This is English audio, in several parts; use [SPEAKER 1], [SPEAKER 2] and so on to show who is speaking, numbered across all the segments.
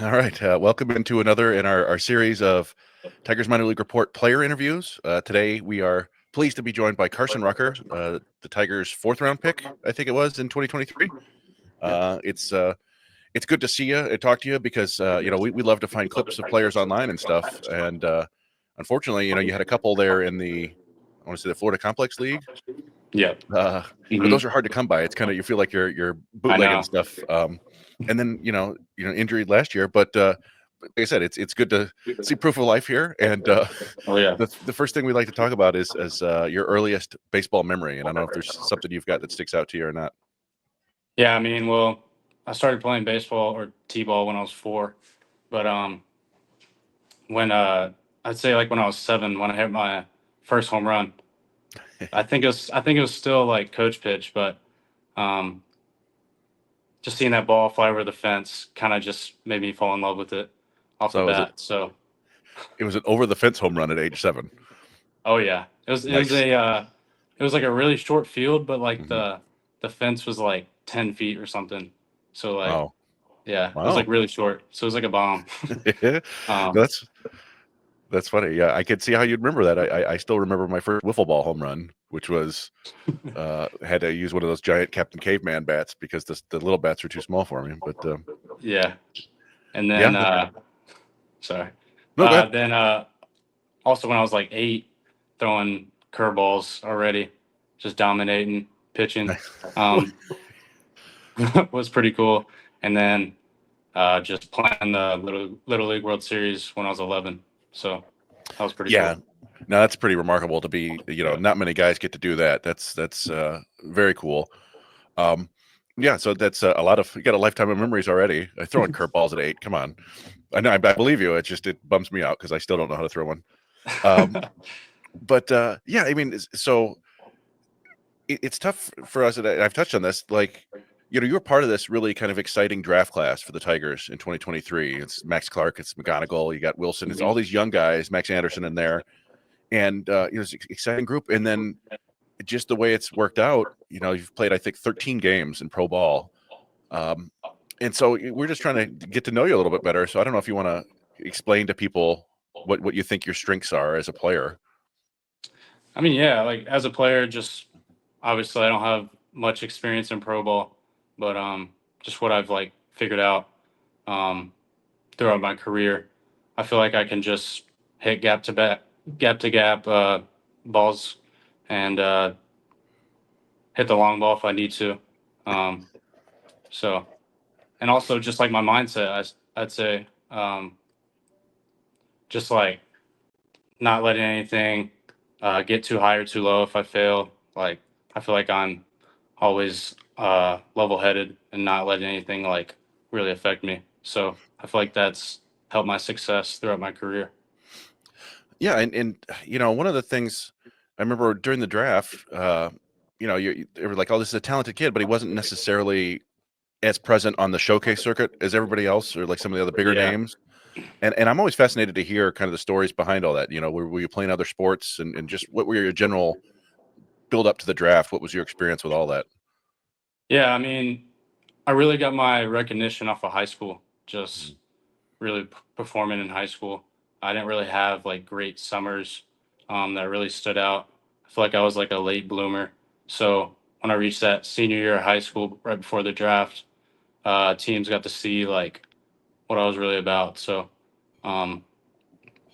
[SPEAKER 1] All right. Welcome into another in our series of Tigers Minor League Report player interviews. Today, we are pleased to be joined by Carson Rucker, the Tigers' fourth round pick, I think it was in 2023. It's good to see you and talk to you because we love to find clips of players online and stuff. And unfortunately, you had a couple there in I want to say the Florida Complex League.
[SPEAKER 2] Yeah.
[SPEAKER 1] But those are hard to come by. It's kind of you feel like you're
[SPEAKER 2] I
[SPEAKER 1] bootlegging
[SPEAKER 2] know.
[SPEAKER 1] stuff. And then injury last year, but like I said, it's good to see proof of life here. And
[SPEAKER 2] Oh yeah.
[SPEAKER 1] the first thing we like to talk about is your earliest baseball memory. And I don't know if there's something you've got that sticks out to you or not.
[SPEAKER 2] Yeah, I mean, well, I started playing baseball or T-ball when I was 4, but when I'd say like when I was 7, when I hit my first home run, I think it was still like coach pitch, but um, just seeing that ball fly over the fence kind of just made me fall in love with it off the
[SPEAKER 1] So
[SPEAKER 2] bat. So,
[SPEAKER 1] it was an over the fence home run at age 7.
[SPEAKER 2] oh yeah, it was
[SPEAKER 1] Nice.
[SPEAKER 2] it was like a really short field, but like
[SPEAKER 1] Hmm.
[SPEAKER 2] the fence was like 10 feet or something. So like,
[SPEAKER 1] Wow.
[SPEAKER 2] yeah, it was like
[SPEAKER 1] Wow.
[SPEAKER 2] really short. So it was like a bomb.
[SPEAKER 1] No,
[SPEAKER 2] Um,
[SPEAKER 1] that's funny. Yeah, I could see how you'd remember that. I still remember my first wiffle ball home run, which was had to use one of those giant Captain Caveman bats because the little bats were too small for me. But
[SPEAKER 2] yeah. And
[SPEAKER 1] yeah,
[SPEAKER 2] then, sorry.
[SPEAKER 1] no, go ahead.
[SPEAKER 2] Then also when I was like 8, throwing curveballs already, just dominating, pitching,
[SPEAKER 1] Nice.
[SPEAKER 2] um, was pretty cool. And then just playing the Little League World Series when I was 11. So that was pretty
[SPEAKER 1] Yeah,
[SPEAKER 2] cool.
[SPEAKER 1] no, that's pretty remarkable to be.
[SPEAKER 2] Yeah.
[SPEAKER 1] Not many guys get to do that. That's very cool. Um, yeah, so that's a lot of you got a lifetime of memories already. Throwing curveballs at 8. Come on, I believe you. It bums me out because I still don't know how to throw one. Um, but yeah, I mean, so it's tough for us. And I've touched on this. Like, you were part of this really kind of exciting draft class for the Tigers in 2023. It's Max Clark, it's McGonigal, you got Wilson, it's all these young guys, Max Anderson in there, and it's an exciting group. And then just the way it's worked out, you've played I think 13 games in pro ball, um, and so we're just trying to get to know you a little bit better. So I don't know if you want to explain to people what you think your strengths are as a player.
[SPEAKER 2] I mean, yeah, like as a player, just obviously I don't have much experience in pro ball, but just what I've like figured out um, throughout my career, I feel like I can just hit gap to gap balls, and hit the long ball if I need to. Um, so, and also just like my mindset, I'd say just like not letting anything get too high or too low if I fail. Like I feel like I'm always level headed and not letting anything like really affect me. So I feel like that's helped my success throughout my career.
[SPEAKER 1] Yeah, and one of the things I remember during the draft, they were like, "Oh, this is a talented kid," but he wasn't necessarily as present on the showcase circuit as everybody else, or like some of the other bigger
[SPEAKER 2] Yeah.
[SPEAKER 1] names. And I'm always fascinated to hear kind of the stories behind all that. Were you playing other sports, and just what were your general build up to the draft? What was your experience with all that?
[SPEAKER 2] Yeah. I mean, I really got my recognition off of high school, just
[SPEAKER 1] Mhm.
[SPEAKER 2] really performing in high school. I didn't really have like great summers that really stood out. I feel like I was like a late bloomer. So when I reached that senior year of high school, right before the draft, teams got to see like what I was really about. So, um,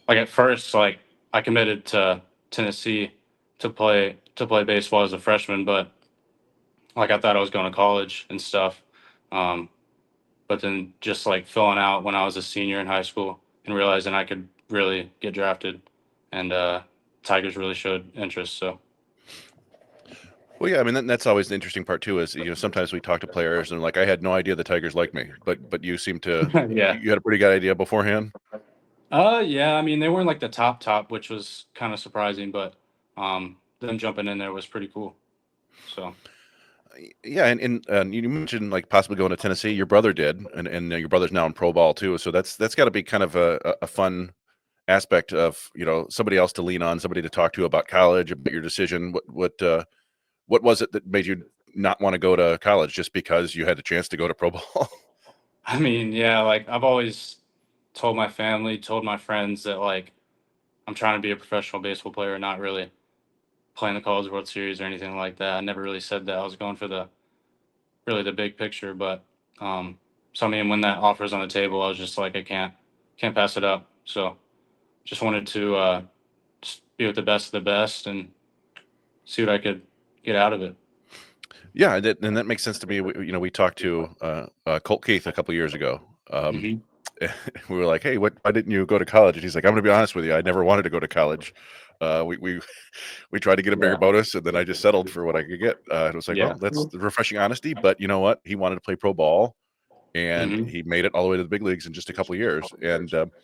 [SPEAKER 2] like at first, like I committed to Tennessee to play baseball as a freshman, but like I thought I was going to college and stuff. Um, but then just like filling out when I was a senior in high school and realizing I could really get drafted, and Tigers really showed interest. So
[SPEAKER 1] Well, yeah, I mean that's always the interesting part too. Is sometimes we talk to players and like I had no idea the Tigers liked me, but you seem to
[SPEAKER 2] yeah,
[SPEAKER 1] you had a pretty good idea beforehand.
[SPEAKER 2] yeah. I mean, they weren't like the top, which was kind of surprising, but them jumping in there was pretty cool. So
[SPEAKER 1] Yeah, and you mentioned like possibly going to Tennessee. Your brother did, and your brother's now in pro ball too. So that's got to be kind of a fun aspect of somebody else to lean on, somebody to talk to about college, about your decision. What was it that made you not want to go to college just because you had a chance to go to pro ball?
[SPEAKER 2] I mean, yeah, like I've always told my family, told my friends that like I'm trying to be a professional baseball player, not really playing the College World Series or anything like that. I never really said that. I was going for the really the big picture, but so I mean, when that offer's on the table, I was just like, I can't pass it up. So just wanted to just be with the best of the best and see what I could get out of it.
[SPEAKER 1] Yeah, and that makes sense to me. We talked to Colt Keith a couple years ago.
[SPEAKER 2] Hmm.
[SPEAKER 1] We were like, "Hey, why didn't you go to college?" And he's like, "I'm going to be honest with you. I never wanted to go to college. We we tried to get a bigger
[SPEAKER 2] Yeah.
[SPEAKER 1] bonus, and then I just settled for what I could get." It was like,
[SPEAKER 2] Yeah.
[SPEAKER 1] "Well, that's the refreshing honesty." But you know what? He wanted to play pro ball, and
[SPEAKER 2] Hmm.
[SPEAKER 1] he made it all the way to the big leagues in just a couple of years.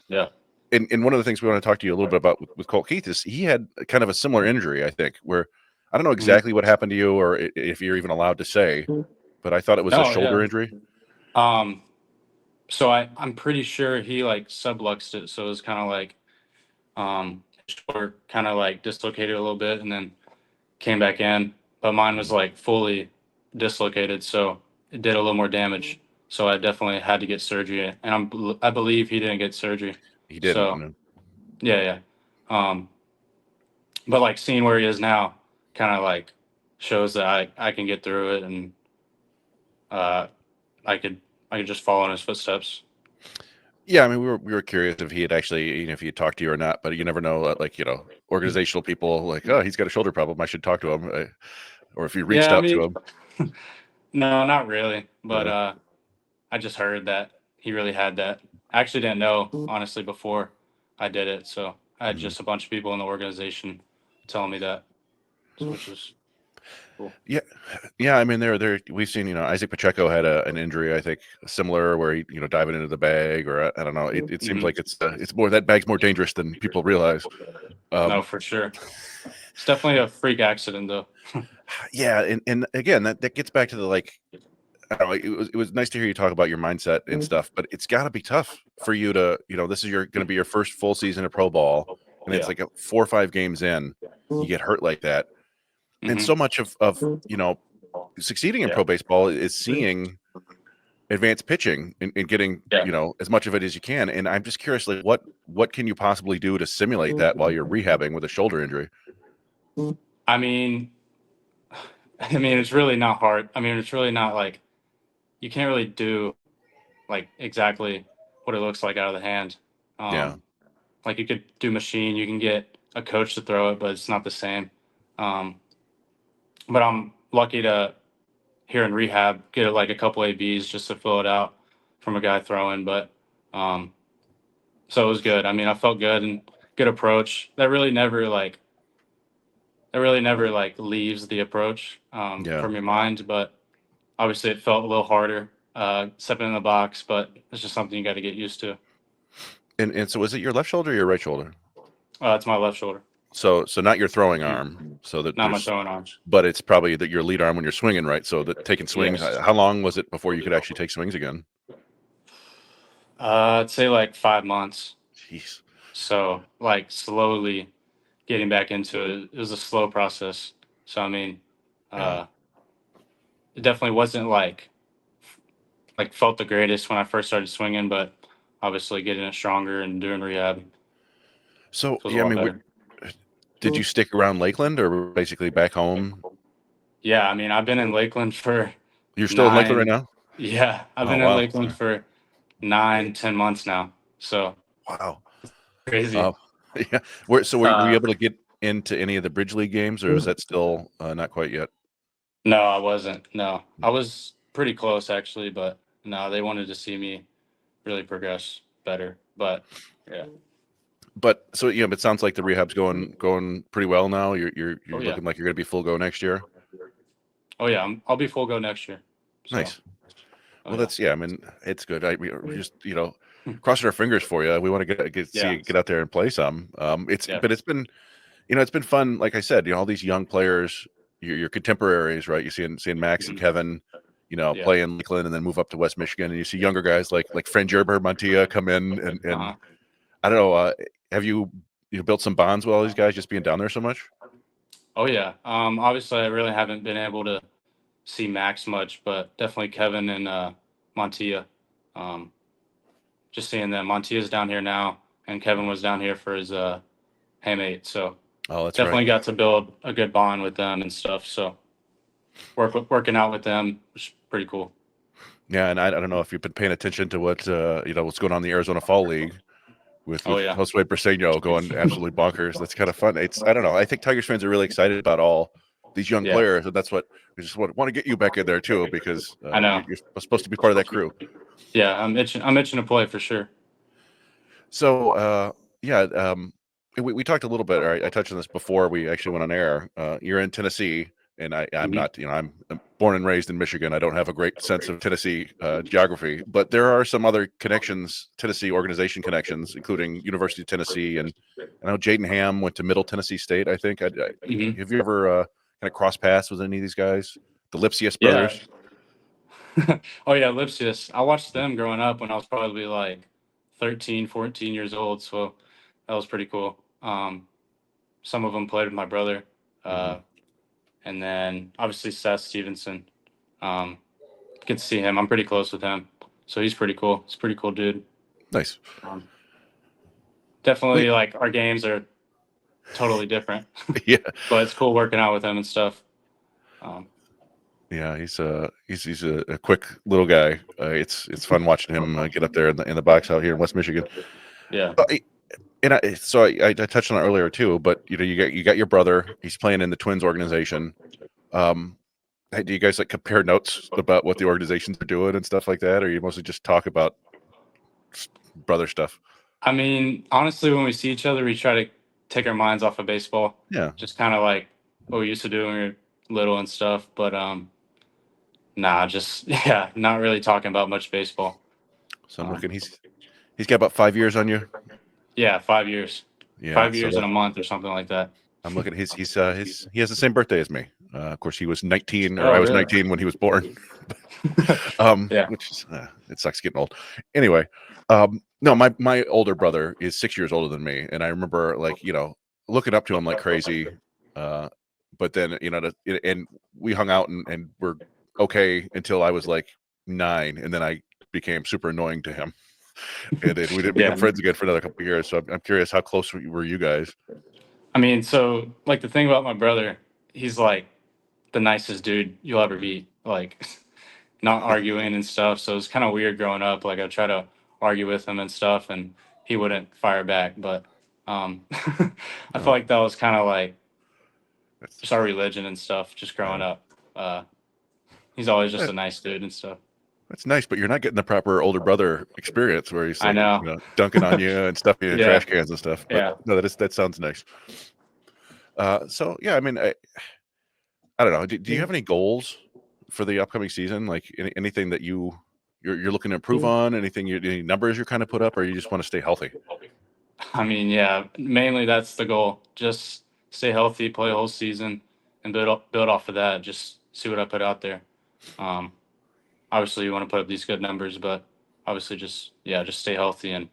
[SPEAKER 2] Yeah.
[SPEAKER 1] And one of the things we want to talk to you a little bit about with Colt Keith is he had kind of a similar injury, I think, where I don't know
[SPEAKER 2] Hmm.
[SPEAKER 1] exactly what happened to you or if you're even allowed to say, but I thought it was a
[SPEAKER 2] Oh yeah.
[SPEAKER 1] shoulder injury.
[SPEAKER 2] Um. So I'm pretty sure he like subluxed it, so it was kind of like shoulder kind of like dislocated a little bit, and then came back in, but mine was like fully dislocated, so it did a little more damage. So I definitely had to get surgery, and I believe he didn't get surgery.
[SPEAKER 1] He didn't.
[SPEAKER 2] So
[SPEAKER 1] No.
[SPEAKER 2] yeah, yeah. Um, but like seeing where he is now, kind of like shows that I can get through it, and uh, I could I could just follow in his footsteps.
[SPEAKER 1] Yeah, I mean, we were curious if he had actually, if he had talked to you or not, but you never know. Like, organizational people, like, oh, he's got a shoulder problem. I should talk to him, or if you reached
[SPEAKER 2] Yeah, I
[SPEAKER 1] out to
[SPEAKER 2] mean,
[SPEAKER 1] him.
[SPEAKER 2] no, not really, but
[SPEAKER 1] Yeah.
[SPEAKER 2] I just heard that he really had that. I actually didn't know, honestly, before I did it. So I had
[SPEAKER 1] Mhm.
[SPEAKER 2] just a bunch of people in the organization telling me that, which was cool.
[SPEAKER 1] Yeah, yeah. I mean, there. We've seen, Isaac Pacheco had an injury, I think, similar where he, diving into the bag, or I don't know. It seems
[SPEAKER 2] Hmm.
[SPEAKER 1] like it's more that bag's more dangerous than people realize.
[SPEAKER 2] No,
[SPEAKER 1] Um,
[SPEAKER 2] for sure. It's definitely a freak accident, though.
[SPEAKER 1] yeah, and again, that gets back to the like. I don't know, it was nice to hear you talk about your mindset and stuff, but it's got to be tough for you to, this is going to be your first full season of pro ball, and it's
[SPEAKER 2] Yeah.
[SPEAKER 1] like 4 or 5 games in, you get hurt like that, and
[SPEAKER 2] Hmm.
[SPEAKER 1] so much of succeeding in
[SPEAKER 2] Yeah.
[SPEAKER 1] pro baseball is seeing advanced pitching and getting
[SPEAKER 2] Yeah.
[SPEAKER 1] as much of it as you can. And I'm just curious, like what can you possibly do to simulate that while you're rehabbing with a shoulder injury?
[SPEAKER 2] I mean, it's really not hard. I mean, it's really not like you can't really do like exactly what it looks like out of the hand.
[SPEAKER 1] Yeah,
[SPEAKER 2] Um, like you could do machine, you can get a coach to throw it, but it's not the same. Um, but I'm lucky to here in rehab get like a couple ABs just to fill it out from a guy throwing. But um, so it was good. I mean, I felt good and good approach. That really never like leaves the approach
[SPEAKER 1] yeah.
[SPEAKER 2] from your mind. But obviously, it felt a little harder stepping in the box. But it's just something you got to get used to.
[SPEAKER 1] And so is it your left shoulder or your right shoulder?
[SPEAKER 2] It's my left shoulder,
[SPEAKER 1] So not your throwing arm. So that
[SPEAKER 2] not my
[SPEAKER 1] there's,
[SPEAKER 2] throwing arms.
[SPEAKER 1] but it's probably that your lead arm when you're swinging, right? So that taking swings.
[SPEAKER 2] Yes.
[SPEAKER 1] How long was it before you could actually take swings again?
[SPEAKER 2] I'd say like 5 months.
[SPEAKER 1] Jeez.
[SPEAKER 2] So like slowly getting back into it. It was a slow process. So I mean,
[SPEAKER 1] Yeah.
[SPEAKER 2] uh, it definitely wasn't like felt the greatest when I first started swinging, but obviously getting it stronger and doing rehab
[SPEAKER 1] So
[SPEAKER 2] feels a
[SPEAKER 1] yeah, I
[SPEAKER 2] lot
[SPEAKER 1] mean,
[SPEAKER 2] better.
[SPEAKER 1] did you stick around Lakeland or basically back home?
[SPEAKER 2] Yeah, I mean, I've been in Lakeland for
[SPEAKER 1] You're still in Lakeland right
[SPEAKER 2] nine.
[SPEAKER 1] now?
[SPEAKER 2] Yeah, I've
[SPEAKER 1] Oh
[SPEAKER 2] been in
[SPEAKER 1] wow.
[SPEAKER 2] Lakeland for 9, 10 months now. So
[SPEAKER 1] Wow.
[SPEAKER 2] crazy.
[SPEAKER 1] Uh, yeah. Were you
[SPEAKER 2] Uh,
[SPEAKER 1] able to get into any of the Bridge League games, or is that still not quite yet?
[SPEAKER 2] no, I wasn't. No, I was pretty close actually, but no, they wanted to see me really progress better. But yeah.
[SPEAKER 1] But so but it sounds like the rehab's going pretty well now.
[SPEAKER 2] Oh
[SPEAKER 1] You're
[SPEAKER 2] yeah.
[SPEAKER 1] looking like you're going to be full go next year.
[SPEAKER 2] Oh yeah. I'll be full go next year. So
[SPEAKER 1] Nice.
[SPEAKER 2] oh
[SPEAKER 1] Well,
[SPEAKER 2] yeah.
[SPEAKER 1] that's I mean, it's good. We're just crossing our fingers for you. We want to see
[SPEAKER 2] Yeah.
[SPEAKER 1] you get out there and play some.
[SPEAKER 2] Yeah.
[SPEAKER 1] But it's been fun. Like I said, all these young players, your contemporaries, right? You seeing Max and
[SPEAKER 2] Mhm.
[SPEAKER 1] Kevin,
[SPEAKER 2] Yeah.
[SPEAKER 1] play in Lakeland and then move up to West Michigan, and you see younger guys like Fran Gerber, Montilla come in, and
[SPEAKER 2] Uh-huh.
[SPEAKER 1] I don't know. Have you built some bonds with all these guys just being down there so much?
[SPEAKER 2] Oh yeah. Obviously I really haven't been able to see Max much, but definitely Kevin and Montilla. Just seeing them. Montia's down here now, and Kevin was down here for his Ham8. So
[SPEAKER 1] Oh, that's right.
[SPEAKER 2] definitely got to build a good bond with them and stuff. So working out with them was pretty cool.
[SPEAKER 1] Yeah, and I don't know if you've been paying attention to what what's going on in the Arizona Fall League with
[SPEAKER 2] Oh yeah,
[SPEAKER 1] Josue Briseño going absolutely bonkers. That's kind of fun. I don't know. I think Tigers fans are really excited about all these young
[SPEAKER 2] yeah.
[SPEAKER 1] players, and that's what we just want to get you back in there too, because
[SPEAKER 2] I know.
[SPEAKER 1] you're supposed to be part of that crew.
[SPEAKER 2] Yeah, I'm itching. I'm itching to play for sure.
[SPEAKER 1] So, yeah, we talked a little bit. Or I touched on this before we actually went on air. You're in Tennessee, and I'm
[SPEAKER 2] Mhm.
[SPEAKER 1] not. I'm born and raised in Michigan. I don't have a great sense of Tennessee geography, but there are some other connections, Tennessee organization connections, including University of Tennessee, and I know Jaden Ham went to Middle Tennessee State. I think.
[SPEAKER 2] Mhm.
[SPEAKER 1] Have you ever kind of cross paths with any of these guys? The Lipsius
[SPEAKER 2] Yeah.
[SPEAKER 1] brothers.
[SPEAKER 2] Oh yeah, Lipsius. I watched them growing up when I was probably like 13, 14 years old. So that was pretty cool. Some of them played with my brother.
[SPEAKER 1] Mm-hmm.
[SPEAKER 2] And then obviously Seth Stevenson. Um, Get to see him. I'm pretty close with him. So he's pretty cool. He's a pretty cool dude.
[SPEAKER 1] Nice.
[SPEAKER 2] Um,
[SPEAKER 1] Well,
[SPEAKER 2] Definitely like our games are totally different,
[SPEAKER 1] yeah.
[SPEAKER 2] but it's cool working out with him and stuff. Um,
[SPEAKER 1] Yeah, he's a quick little guy. It's fun watching him get up there in the box out here in West Michigan.
[SPEAKER 2] yeah.
[SPEAKER 1] Uh, and I touched on it earlier too, but you got your brother. He's playing in the Twins organization. Hey, do you guys like compare notes about what the organizations are doing and stuff like that, or you mostly just talk about brother stuff?
[SPEAKER 2] I mean, honestly, when we see each other, we try to take our minds off of baseball.
[SPEAKER 1] Yeah.
[SPEAKER 2] Just kind of like what we used to do when we were little and stuff. But nah, just yeah, not really talking about much baseball.
[SPEAKER 1] So I'm looking. He's got about 5 years on you.
[SPEAKER 2] Yeah, 5 years,
[SPEAKER 1] Yeah.
[SPEAKER 2] five
[SPEAKER 1] So
[SPEAKER 2] years and
[SPEAKER 1] that
[SPEAKER 2] a month or something like that.
[SPEAKER 1] I'm looking. He has the same birthday as me. Of course, he was 19, or
[SPEAKER 2] Oh,
[SPEAKER 1] I was
[SPEAKER 2] really?
[SPEAKER 1] 19 when he was born.
[SPEAKER 2] Yeah.
[SPEAKER 1] Which is it sucks getting old. Anyway, no, my older brother is 6 years older than me, and I remember looking up to him like crazy. But then and we hung out and were okay until I was like 9, and then I became super annoying to him, and then we didn't become
[SPEAKER 2] Yeah.
[SPEAKER 1] friends again for another couple of years. So I'm curious, how close were you guys?
[SPEAKER 2] I mean, so like the thing about my brother, he's like the nicest dude you'll ever meet. Like not arguing and stuff. So it's kind of weird growing up. Like I try to argue with him and stuff, and he wouldn't fire back. But I feel
[SPEAKER 1] No,
[SPEAKER 2] like that was kind of like
[SPEAKER 1] that's
[SPEAKER 2] just our religion and stuff. Just growing
[SPEAKER 1] yeah.
[SPEAKER 2] up, he's always just
[SPEAKER 1] That-
[SPEAKER 2] a nice dude and stuff.
[SPEAKER 1] That's nice, but you're not getting the proper older brother experience where he's
[SPEAKER 2] I
[SPEAKER 1] like,
[SPEAKER 2] know.
[SPEAKER 1] dunking on you and stuffing you in
[SPEAKER 2] Yeah,
[SPEAKER 1] trash cans and stuff. But
[SPEAKER 2] yeah.
[SPEAKER 1] no, that sounds nice. So yeah, I mean, I don't know. Do you have any goals for the upcoming season? Like anything that you're looking to improve on? Any numbers you're kind of put up, or you just want to stay healthy?
[SPEAKER 2] I mean, yeah. Mainly that's the goal. Just stay healthy, play a whole season, and build off of that. Just see what I put out there. Um, Obviously, you want to put up these good numbers, but obviously, just stay healthy and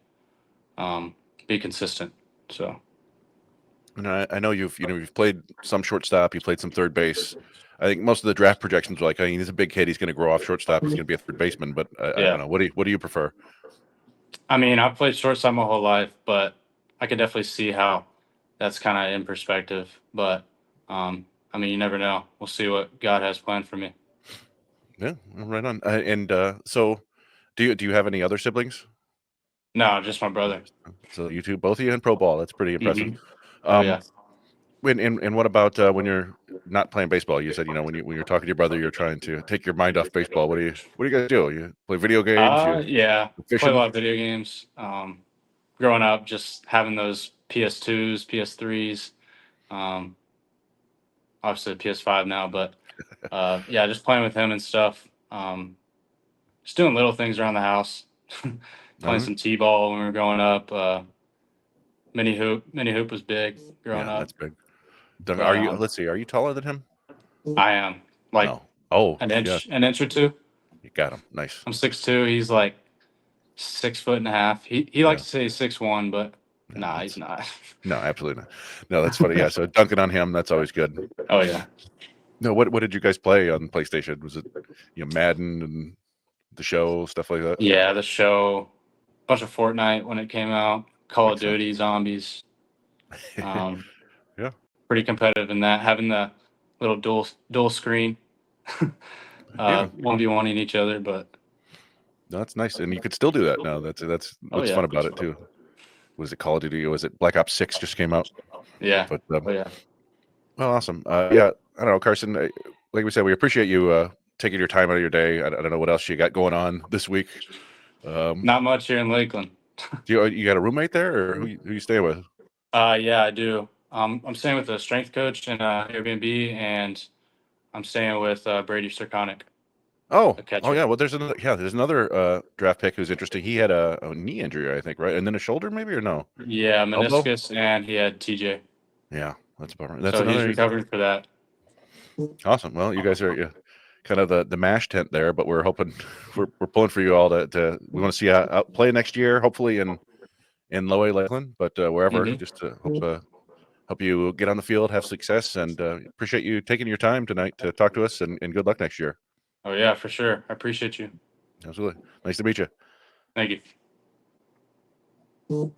[SPEAKER 2] um, be consistent. So
[SPEAKER 1] And I know you've played some shortstop, you played some third base. I think most of the draft projections were like, I mean, he's a big kid, he's going to grow off shortstop, he's going to be a third baseman. But I don't
[SPEAKER 2] yeah,
[SPEAKER 1] know. What do you prefer?
[SPEAKER 2] I mean, I've played shortstop my whole life, but I can definitely see how that's kind of in perspective. But I mean, you never know. We'll see what God has planned for me.
[SPEAKER 1] Yeah, well, right on. And so, do you have any other siblings?
[SPEAKER 2] No, just my brother.
[SPEAKER 1] So you two, both of you in pro ball. That's pretty impressive.
[SPEAKER 2] Oh
[SPEAKER 1] Um,
[SPEAKER 2] yeah.
[SPEAKER 1] and what about when you're not playing baseball? You said when you're talking to your brother, you're trying to take your mind off baseball. What do you guys do? You play video games? You
[SPEAKER 2] Yeah. Play a
[SPEAKER 1] fishing?
[SPEAKER 2] lot of video games. Growing up, just having those PS2s, PS3s. Um, Obviously PS5 now, but yeah, just playing with him and stuff. Just doing little things around the house.
[SPEAKER 1] All
[SPEAKER 2] Playing
[SPEAKER 1] right.
[SPEAKER 2] some t-ball when we were growing up. Mini hoop was big growing
[SPEAKER 1] Yeah,
[SPEAKER 2] up.
[SPEAKER 1] that's big.
[SPEAKER 2] But
[SPEAKER 1] Are you? Let's see. Are you taller than him?
[SPEAKER 2] I am like
[SPEAKER 1] No. Oh,
[SPEAKER 2] an
[SPEAKER 1] yeah.
[SPEAKER 2] inch or two.
[SPEAKER 1] You got him. Nice.
[SPEAKER 2] I'm 6'2". He's like 6 foot and a half. He
[SPEAKER 1] Yeah.
[SPEAKER 2] likes to say he's 6'1", but
[SPEAKER 1] No,
[SPEAKER 2] nah, he's not.
[SPEAKER 1] no, absolutely not. No, that's funny. Yeah. So dunking on him, that's always good.
[SPEAKER 2] Oh yeah.
[SPEAKER 1] No, what did you guys play on PlayStation? Was it Madden and the show, stuff like that?
[SPEAKER 2] Yeah, the show, bunch of Fortnite when it came out, Call of
[SPEAKER 1] Makes sense.
[SPEAKER 2] Duty, Zombies. Um,
[SPEAKER 1] Yeah.
[SPEAKER 2] Pretty competitive in that. Having the little dual screen,
[SPEAKER 1] Yeah.
[SPEAKER 2] 1v1ing each other. But
[SPEAKER 1] No, that's nice, and you could still do that now. That's
[SPEAKER 2] oh
[SPEAKER 1] what's
[SPEAKER 2] yeah,
[SPEAKER 1] fun about it too. Was it Call of Duty or was it Black Ops 6 just came out?
[SPEAKER 2] yeah,
[SPEAKER 1] But
[SPEAKER 2] oh yeah.
[SPEAKER 1] well, awesome. Yeah, I don't know, Carson. Like we said, we appreciate you taking your time out of your day. I don't know what else you got going on this week.
[SPEAKER 2] Not much here in Lakeland.
[SPEAKER 1] Do you got a roommate there, or who you staying with?
[SPEAKER 2] Yeah, I do. I'm staying with a strength coach in Airbnb, and I'm staying with Brady Sirconic,
[SPEAKER 1] Oh,
[SPEAKER 2] a
[SPEAKER 1] oh
[SPEAKER 2] catcher.
[SPEAKER 1] yeah. Well, there's another draft pick who's interesting. He had a knee injury, I think, right, and then a shoulder, maybe, or no,
[SPEAKER 2] Yeah,
[SPEAKER 1] elbow.
[SPEAKER 2] meniscus, and he had TJ,
[SPEAKER 1] Yeah, that's a bummer. That's
[SPEAKER 2] so he's
[SPEAKER 1] another
[SPEAKER 2] recovering for that.
[SPEAKER 1] awesome. Well, you guys are kind of the mash tent there, but we're hoping we're pulling for you all to we want to see you out play next year, hopefully in Low A Lakeland, but wherever,
[SPEAKER 2] Hmm.
[SPEAKER 1] just to hope you get on the field, have success, and appreciate you taking your time tonight to talk to us, and good luck next year.
[SPEAKER 2] Oh yeah, for sure. I appreciate you.
[SPEAKER 1] Absolutely. Nice to meet you.
[SPEAKER 2] Thank you.